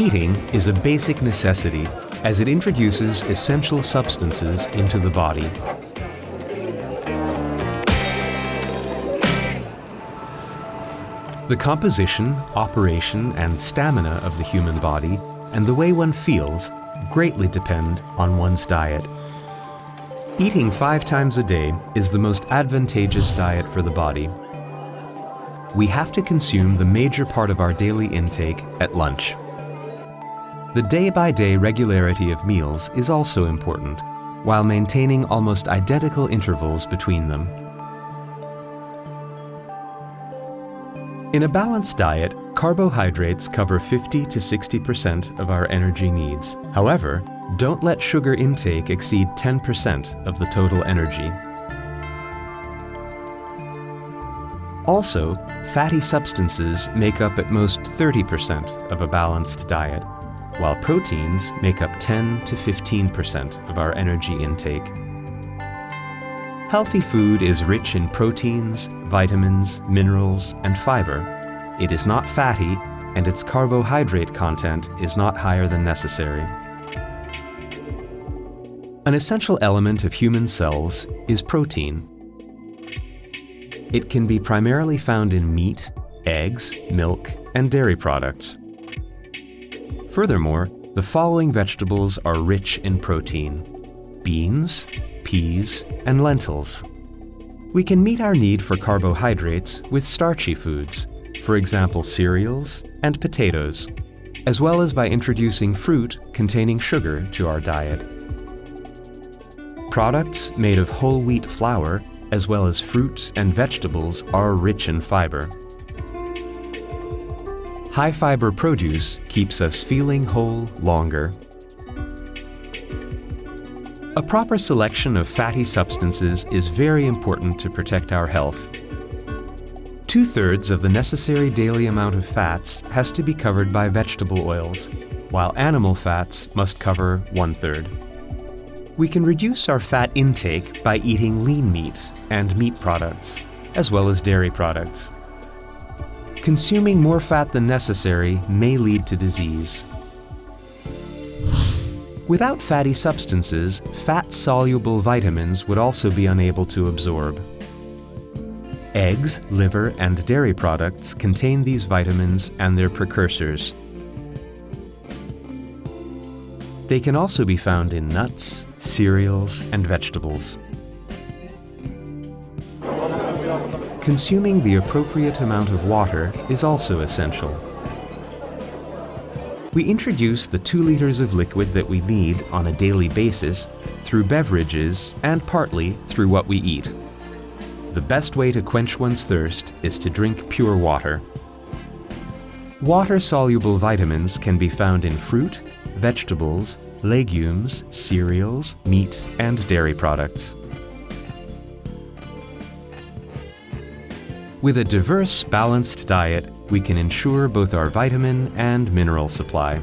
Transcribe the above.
Eating is a basic necessity as it introduces essential substances into the body. The composition, operation, and stamina of the human body and the way one feels greatly depend on one's diet. Eating 5 times a day is the most advantageous diet for the body. We have to consume the major part of our daily intake at lunch. The day-by-day regularity of meals is also important, while maintaining almost identical intervals between them. In a balanced diet, carbohydrates cover 50 to 60% of our energy needs. However, don't let sugar intake exceed 10% of the total energy. Also, fatty substances make up at most 30% of a balanced diet, while proteins make up 10 to 15% of our energy intake. Healthy food is rich in proteins, vitamins, minerals, and fiber. It is not fatty, and its carbohydrate content is not higher than necessary. An essential element of human cells is protein. It can be primarily found in meat, eggs, milk, and dairy products. Furthermore, the following vegetables are rich in protein: beans, peas, and lentils. We can meet our need for carbohydrates with starchy foods, for example cereals and potatoes, as well as by introducing fruit containing sugar to our diet. Products made of whole wheat flour, as well as fruits and vegetables, are rich in fiber. High fiber produce keeps us feeling whole longer. A proper selection of fatty substances is very important to protect our health. 2/3 of the necessary daily amount of fats has to be covered by vegetable oils, while animal fats must cover 1/3. We can reduce our fat intake by eating lean meat and meat products, as well as dairy products. Consuming more fat than necessary may lead to disease. Without fatty substances, fat-soluble vitamins would also be unable to absorb. Eggs, liver, and dairy products contain these vitamins and their precursors. They can also be found in nuts, cereals, and vegetables. Consuming the appropriate amount of water is also essential. We introduce the 2 liters of liquid that we need on a daily basis through beverages and partly through what we eat. The best way to quench one's thirst is to drink pure water. Water-soluble vitamins can be found in fruit, vegetables, legumes, cereals, meat, and dairy products. With a diverse, balanced diet, we can ensure both our vitamin and mineral supply.